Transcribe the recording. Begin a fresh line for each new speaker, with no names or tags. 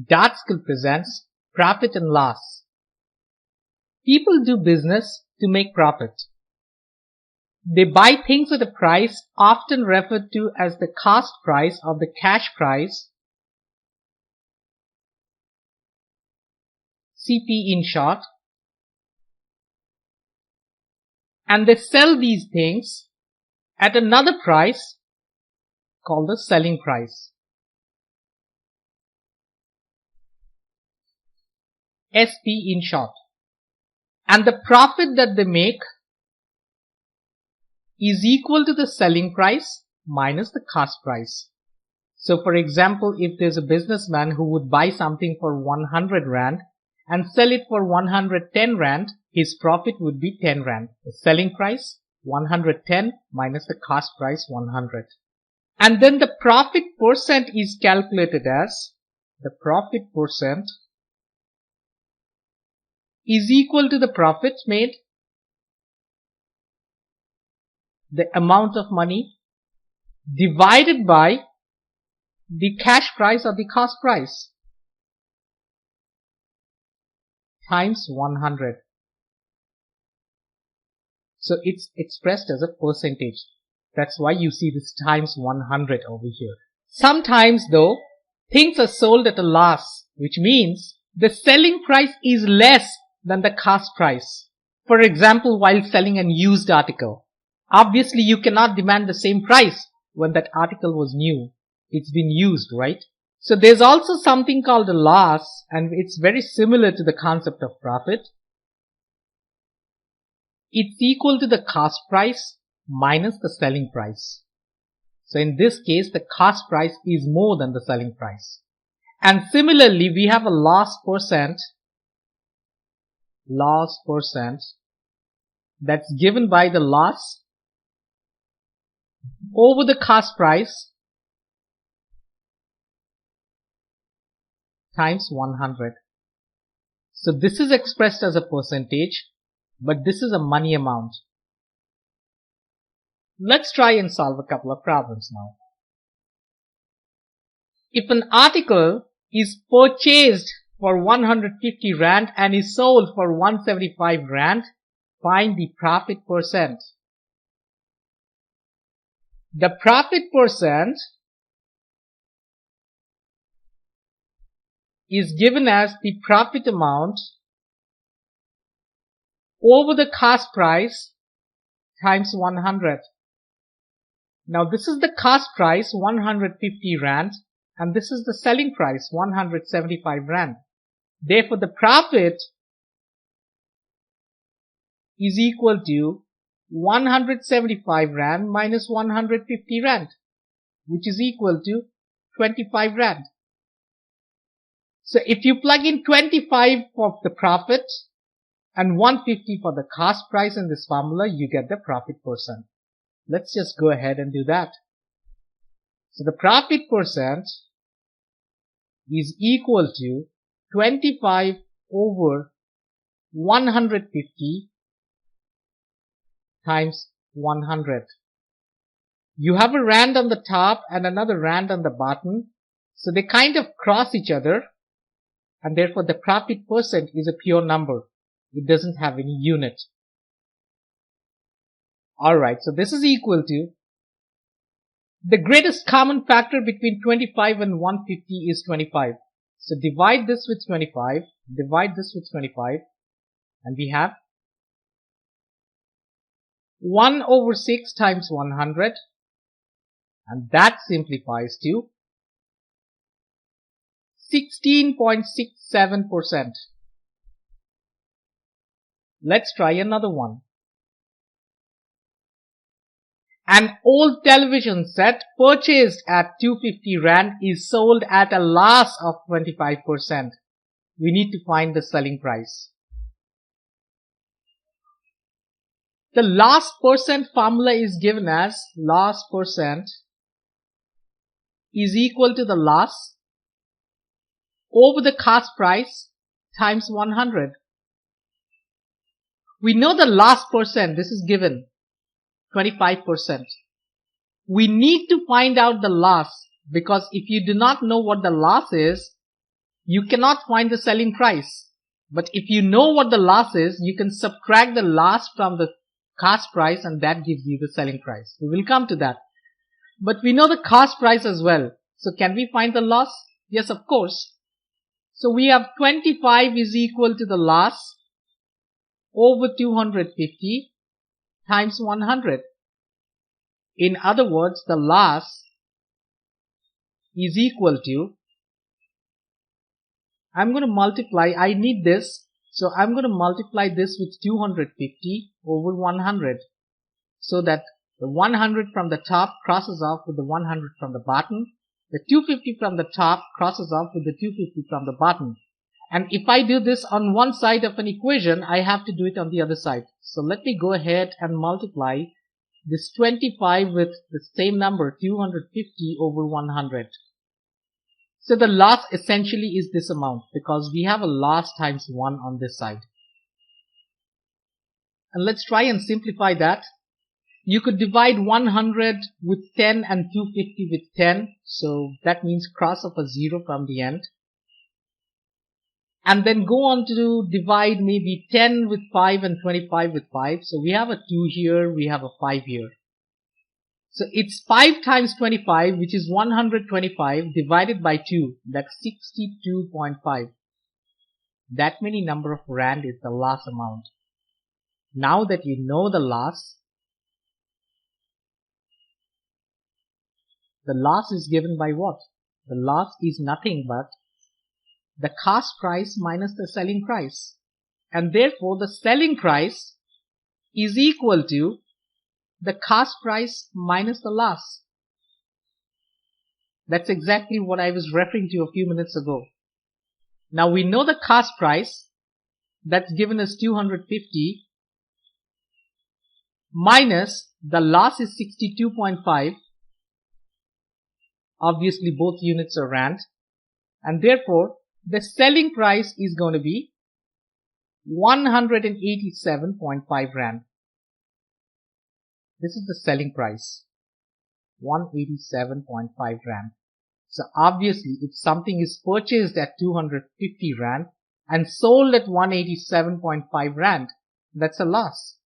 Dart Skill presents Profit and Loss. People do business to make profit. They buy things at a price often referred to as the cost price or the cash price, CP in short, and they sell these things at another price called the selling price, SP in short. And the profit that they make is equal to the selling price minus the cost price. So for example, if there's a businessman who would buy something for 100 Rand and sell it for 110 Rand, his profit would be 10 Rand. The selling price 110 minus the cost price 100. And then the profit percent is calculated as the profit percent is equal to the profit made, the amount of money, divided by the cash price or the cost price, times 100. So it's expressed as a percentage. That's why you see this times 100 over here. Sometimes though, things are sold at a loss, which means the selling price is less than the cost price. For example, while selling an used article, obviously you cannot demand the same price when that article was new. It's been used, right? So there's also something called a loss, and it's very similar to the concept of profit. It's equal to the cost price minus the selling price. So in this case, the cost price is more than the selling price. And similarly, we have a loss percent that's given by the loss over the cost price times 100. So this is expressed as a percentage, but this is a money amount. Let's try and solve a couple of problems now. If an article is purchased for 150 Rand and is sold for 175 Rand, find the profit percent. The profit percent is given as the profit amount over the cost price times 100. Now this is the cost price 150 Rand and this is the selling price 175 Rand. Therefore the profit is equal to 175 Rand minus 150 Rand, which is equal to 25 Rand. So if you plug in 25 for the profit and 150 for the cost price in this formula, you get the profit percent. Let's just go ahead and do that. So the profit percent is equal to 25 over 150 times 100. You have a Rand on the top and another Rand on the bottom, so they kind of cross each other, and therefore the profit percent is a pure number. It doesn't have any unit. Alright, so this is equal to the greatest common factor between 25 and 150 is 25. So divide this with 25, divide this with 25, and we have 1 over 6 times 100, and that simplifies to 16.67%. Let's try another one. An old television set purchased at 250 Rand is sold at a loss of 25%. We need to find the selling price. The loss percent formula is given as loss percent is equal to the loss over the cost price times 100. We know the loss percent, this is given 25%. We need to find out the loss, because if you do not know what the loss is, You cannot find the selling price. But if you know what the loss is, you can subtract the loss from the cost price and that gives you the selling price. We will come to that. But we know the cost price as well. So can we find the loss? Yes, of course. So we have 25 is equal to the loss over 250 times 100. In other words, the loss is equal to, I'm going to multiply, I need this, so I'm going to multiply this with 250 over 100 so that the 100 from the top crosses off with the 100 from the bottom. The 250 from the top crosses off with the 250 from the bottom. And if I do this on one side of an equation, I have to do it on the other side. So let me go ahead and multiply this 25 with the same number, 250 over 100. So the loss essentially is this amount because we have a loss times 1 on this side. And let's try and simplify that. You could divide 100 with 10 and 250 with 10. So that means cross off a 0 from the end. And then go on to divide maybe 10 with 5 and 25 with 5. So we have a 2 here, we have a 5 here. So it's 5 times 25, which is 125 divided by 2. That's 62.5. That many number of rand is the loss amount. Now that you know the loss is given by what? The loss is nothing but the cost price minus the selling price. And therefore the selling price is equal to the cost price minus the loss. That's exactly what I was referring to a few minutes ago. Now we know the cost price, that's given us 250, minus the loss is 62.5. Obviously both units are rand. And therefore the selling price is going to be 187.5 rand. This is the selling price, 187.5 rand. So obviously if something is purchased at 250 rand and sold at 187.5 rand, that's a loss.